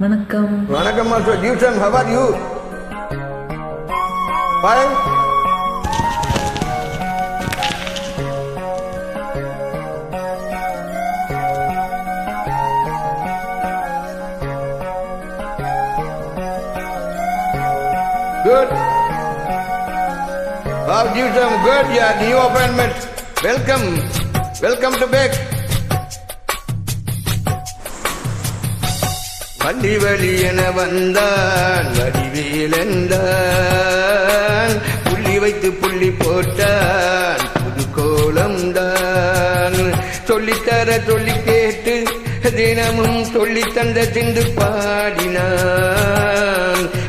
வணக்கம். வணக்கம் master ஜீவ்சன், how are you? Fine. Good. Wow, Jivsam, good. Yeah, new appointment. Welcome. Welcome to back. Valli வழி என வந்தான் வடிவேலந்தான், புள்ளி வைத்து புள்ளி போட்டான் புது கோலம் தான். சொல்லித்தர சொல்லி கேட்டு தினமும் சொல்லி தந்த சிந்து பாடினான்.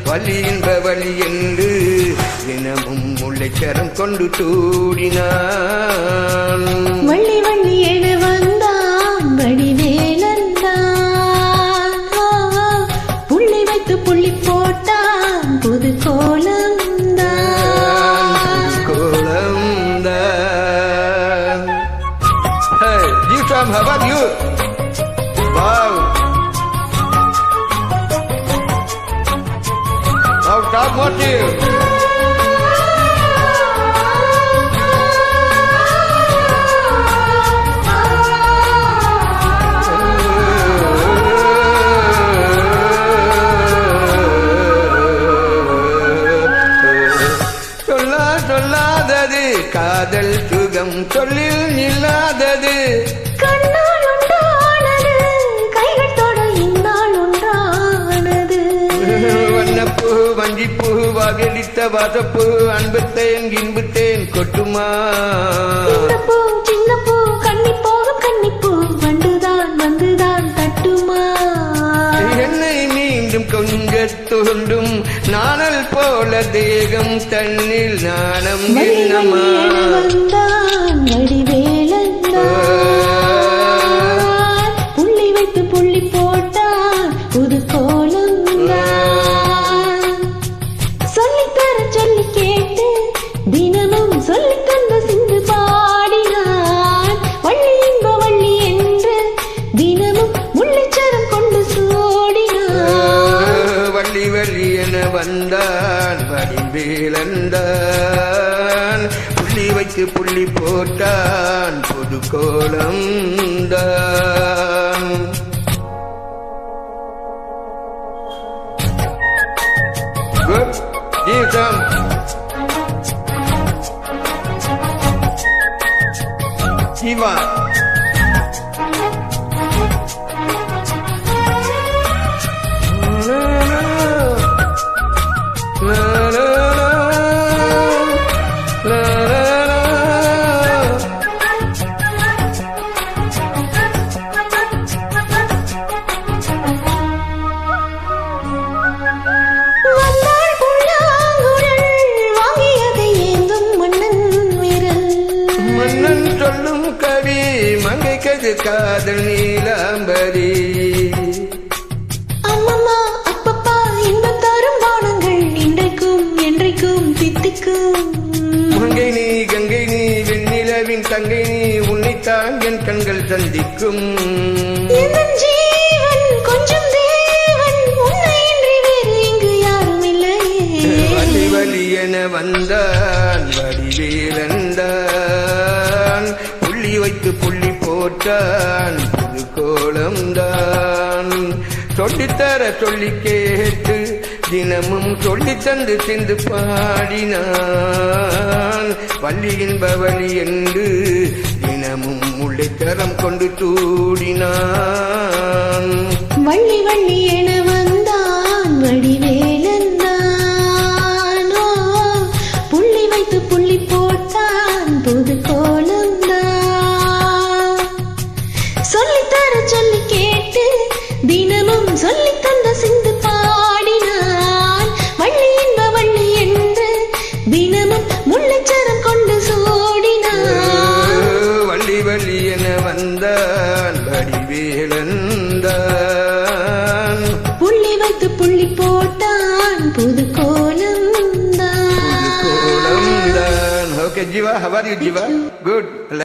வள்ளி என்ப வழி என்று தினமும் முல்லைச்சரம் கொண்டு தூடினான். வள்ளி வள்ளி என வந்தான் வடிவேலந்தான், புள்ளி வைத்து புள்ளி போட்டான் புது கோலம் தான். கோலம் தான். Hey, Jivsam, how are you? Wow. Now top motive. சொல்லாதது காதல் சுகம் சொல்லில் நில்லாதது. கண்ணால் உண்டானது கைகள் தொட இந்நாள் ஒன்றானது. வண்ணப்பூ வஞ்சிப்பூ வாகெளித்த வாசப்பூ அன்புத்தேன் இன்புத்தேன் கொட்டுமா. சின்னப்பூ சின்னப்பூ கண்ணி போகும் கண்ணிப்பூ வந்துதான் வந்துதான் தட்டுமா. என்னை மீண்டும் கொஞ்ச தோன்றும் நாணல் போல தேகம் தன்னில் நாணம் என்னமா. வந்தான் வடிவேலந்தான், புள்ளி வைத்து புள்ளி போட்டான் புது கோலம் தான். சொல்லித்தர சொல்லி கேட்டு தினமும் சொல்லி தந்த சிந்து பாடினான். வள்ளி என்ப வள்ளி என்று தினமும் முல்லைச்சரம் கொண்டு சூடினான். வள்ளி வள்ளி என வந்தான் வடிவேலந்தான், புள்ளி வைத்து புள்ளி போட்டான் புது கோலம் தான். Good. Jivsam. Jiva. வந்தாள் புல்லாங்குழல், வாங்கியதை ஏந்தும் மன்னன் விரல். மன்னன் சொல்லும் கவி மங்கைக்கது காதல் நீலாம்பரி. அம்மம்மா அப்பப்பா இன்பம் தரும் பானங்கள் இன்றைக்கும் என்றைக்கும் தித்திக்கும். மங்கை நீ கங்கை நீ வெண்ணிலவின் தங்கை நீ, உன்னைத்தான் என் கண்கள் சந்திக்கும். எந்தன் ஜீவன் கொஞ்சம் தேவன், உன்னையின்றி வேறு இங்கு யாரும் இல்லையே. வலி வலி என வந்தான் வடிவேலந்தான், புள்ளி வைத்து புள்ளி போட்டான் புது கோலம் தான். சொல்லித்தர சொல்லி கேட்டு தினமும் சொல்லி தந்து சிந்து பாடினான். வள்ளி என்ப வழி என்று தினமும் முல்லைச்சரம் கொண்டு தூடினான். வள்ளி வள்ளி என வந்தான் வடிவேலந்தான், புள்ளி வைத்து புள்ளி போட்டான் புது கோலம் தான். சொல்லித்தர சொல்லி கேட்டு தினமும் சொல்லி தந்த சிந்து பாடினான். வள்ளி என்ப வள்ளி என்று தினமும் முல்லைச்சரம் கொண்டு சூடினான். வள்ளி வள்ளி என வந்தான் வடிவேலந்தான், புள்ளி வைத்து புள்ளி போட்டான் புது கோலம் புது தான். கோலம் தான். Okay, Jiva, how are you, Jiva? Good.